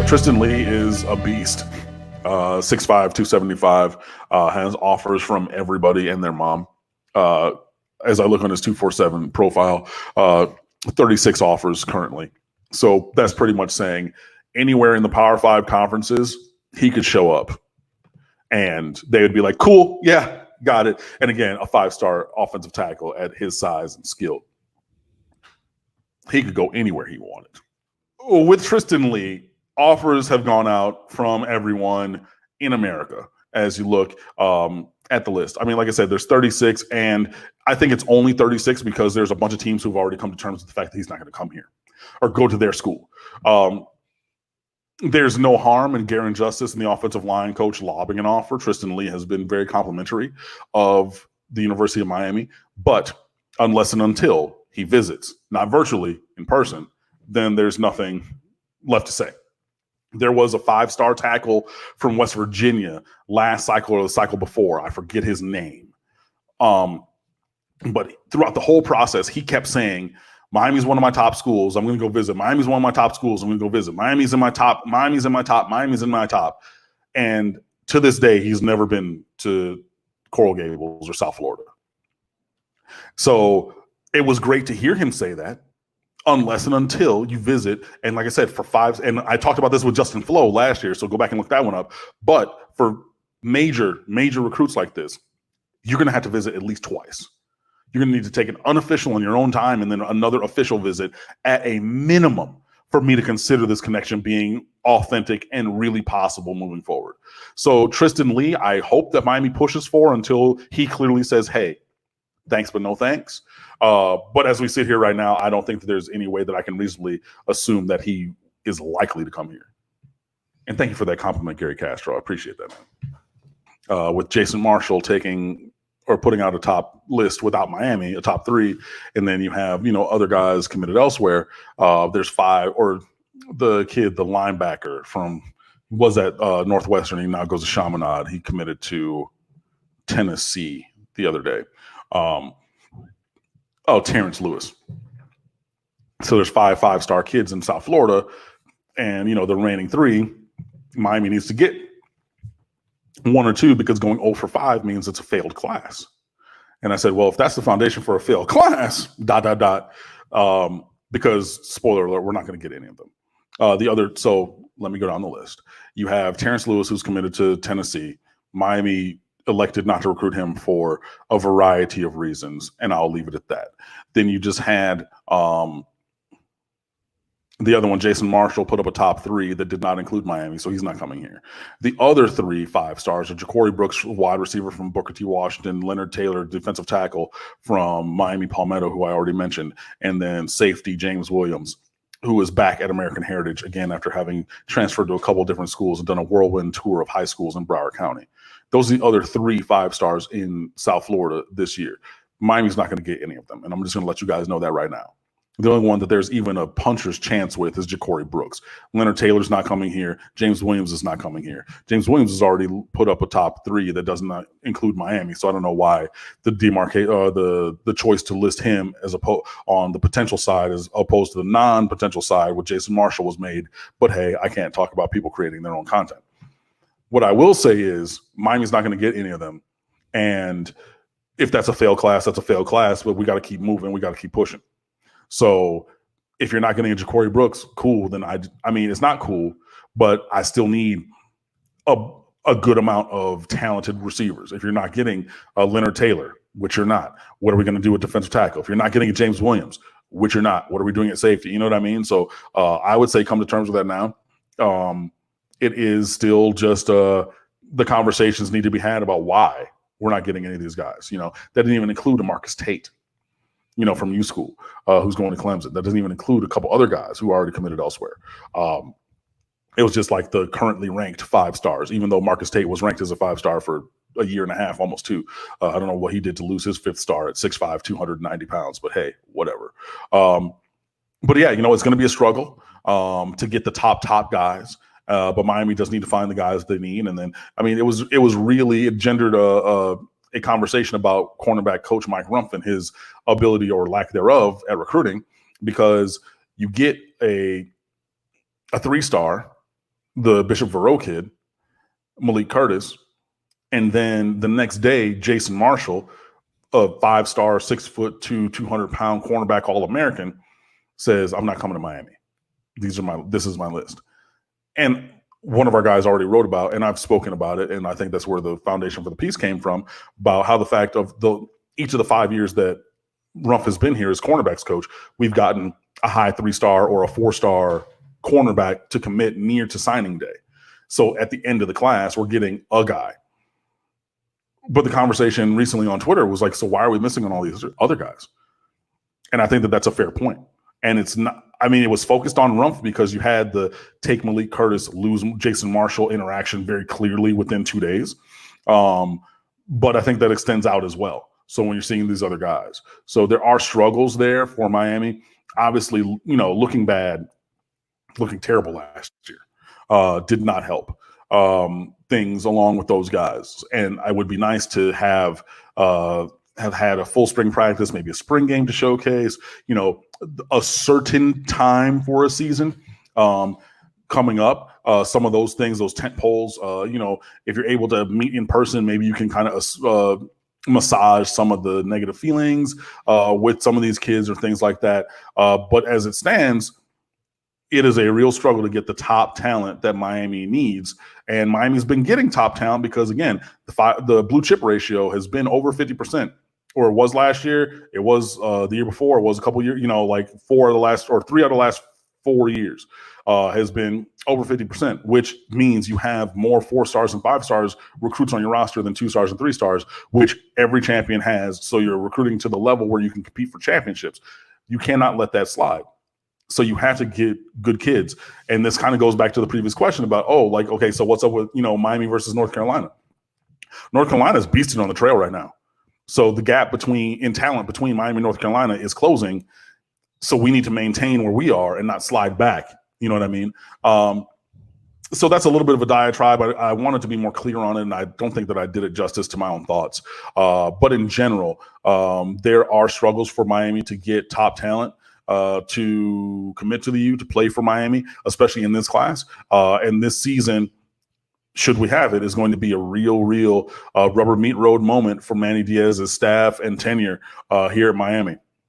Tristan Lee is a beast. 6'5", 275, has offers from everybody and their mom. As I look on his 247 profile, 36 offers currently. So that's pretty much saying anywhere in the Power 5 conferences, he could show up. And they would be like, cool, yeah, got it. And again, a 5-star offensive tackle at his size and skill. He could go anywhere he wanted. With Tristan Lee, offers have gone out from everyone in America as you look at the list. I mean, like I said, there's 36, and I think it's only 36 because there's a bunch of teams who've already come to terms with the fact that he's not going to come here or go to their school. There's no harm in Garen Justice and the offensive line coach lobbing an offer. Tristan Lee has been very complimentary of the University of Miami, but unless and until he visits, not virtually, in person, then there's nothing left to say. There was a 5-star tackle from West Virginia last cycle or the cycle before. I forget his name. But throughout the whole process, he kept saying, Miami's one of my top schools. I'm going to go visit. Miami's one of my top schools. I'm going to go visit. Miami's in my top. Miami's in my top. Miami's in my top. And to this day, he's never been to Coral Gables or South Florida. So it was great to hear him say that. Unless and until you visit, and like I said, for 5, and I talked about this with Justin Flo last year, so go back and look that one up. But for major recruits like this, you're going to have to visit at least twice. You're going to need to take an unofficial on your own time and then another official visit at a minimum for me to consider this connection being authentic and really possible moving forward. So Tristan Lee, I hope that Miami pushes for until he clearly says, hey, thanks, but no thanks. But as we sit here right now, I don't think that there's any way that I can reasonably assume that he is likely to come here. And thank you for that compliment, Gary Castro. I appreciate that, man. With Jason Marshall putting out a top list without Miami, a top 3, and then you have, other guys committed elsewhere. There's 5, or the kid, the linebacker was at Northwestern, he now goes to Chaminade. He committed to Tennessee the other day. Terrence Lewis. So there's 5 5-star kids in South Florida, and the remaining 3, Miami needs to get 1 or 2 because going 0 for 5 means it's a failed class. And I said, well, if that's the foundation for a failed class, ... because spoiler alert, we're not going to get any of them. So let me go down the list. You have Terrence Lewis, who's committed to Tennessee. Miami elected not to recruit him for a variety of reasons, and I'll leave it at that. Then you just had the other one, Jason Marshall, put up a top 3 that did not include Miami, so he's not coming here. The other 3 5-stars are Ja'Cory Brooks, wide receiver from Booker T. Washington, Leonard Taylor, defensive tackle from Miami Palmetto, who I already mentioned, and then safety James Williams, who is back at American Heritage again after having transferred to a couple of different schools and done a whirlwind tour of high schools in Broward County. Those are the other 3 5-stars in South Florida this year. Miami's not going to get any of them, and I'm just going to let you guys know that right now. The only one that there's even a puncher's chance with is Ja'Cory Brooks. Leonard Taylor's not coming here. James Williams is not coming here. James Williams has already put up a top 3 that does not include Miami, so I don't know why the choice to list him as on the potential side as opposed to the non-potential side with Jason Marshall was made. But hey, I can't talk about people creating their own content. What I will say is Miami's not going to get any of them. And if that's a failed class, that's a failed class, but we got to keep moving. We got to keep pushing. So if you're not getting a Ja'Cory Brooks, cool. Then I mean, it's not cool, but I still need a good amount of talented receivers. If you're not getting a Leonard Taylor, which you're not, what are we going to do with defensive tackle? If you're not getting a James Williams, which you're not, what are we doing at safety? You know what I mean? So I would say come to terms with that now. It is still just the conversations need to be had about why we're not getting any of these guys. That didn't even include a Marcus Tate, from U School, who's going to Clemson. That doesn't even include a couple other guys who are already committed elsewhere. It was just like the currently ranked 5-stars, even though Marcus Tate was ranked as a 5-star for a year and a half, almost 2. I don't know what he did to lose his 5th star at 6'5", 290 pounds, but hey, whatever. But yeah, it's going to be a struggle to get the top guys. But Miami does need to find the guys they need. And then, I mean, it gendered a conversation about cornerback coach Mike Rumpf and his ability or lack thereof at recruiting, because you get a 3-star the Bishop Verot kid, Malik Curtis, and then the next day, Jason Marshall, a 5-star, 6'2", 200-pound cornerback All-American, says, "I'm not coming to Miami. This is my list." And one of our guys already wrote about, and I've spoken about it, and I think that's where the foundation for the piece came from, about how the fact of each of the 5 years that Rumph has been here as cornerbacks coach, we've gotten a high 3-star or a 4-star cornerback to commit near to signing day. So at the end of the class, we're getting a guy. But the conversation recently on Twitter was like, so why are we missing on all these other guys? And I think that that's a fair point. And it's not, I mean, it was focused on Rumph because you had the take Malik Curtis, lose Jason Marshall interaction very clearly within 2 days. But I think that extends out as well. So when you're seeing these other guys, so there are struggles there for Miami. Obviously, looking terrible last year did not help things along with those guys. And I would be nice to have had a full spring practice, maybe a spring game to showcase, a certain time for a season coming up. Some of those things, those tent poles, if you're able to meet in person, maybe you can kind of massage some of the negative feelings with some of these kids or things like that. But as it stands, it is a real struggle to get the top talent that Miami needs. And Miami's been getting top talent because, again, the blue chip ratio has been over 50%, or it was last year. It was the year before. It was a couple years, like 3 out of the last 4 years has been over 50%, which means you have more 4-stars and 5-stars recruits on your roster than 2-stars and 3-stars, which every champion has. So you're recruiting to the level where you can compete for championships. You cannot let that slide. So you have to get good kids. And this kind of goes back to the previous question about, okay, so what's up with, Miami versus North Carolina? North Carolina is beasting on the trail right now. So the gap in talent between Miami and North Carolina is closing. So we need to maintain where we are and not slide back. You know what I mean? So that's a little bit of a diatribe. I wanted to be more clear on it, and I don't think that I did it justice to my own thoughts. But in general, there are struggles for Miami to get top talent to commit to the U, to play for Miami, especially in this class. And this season, should we have it, is going to be a real rubber meat road moment for Manny Diaz's staff and tenure here at Miami.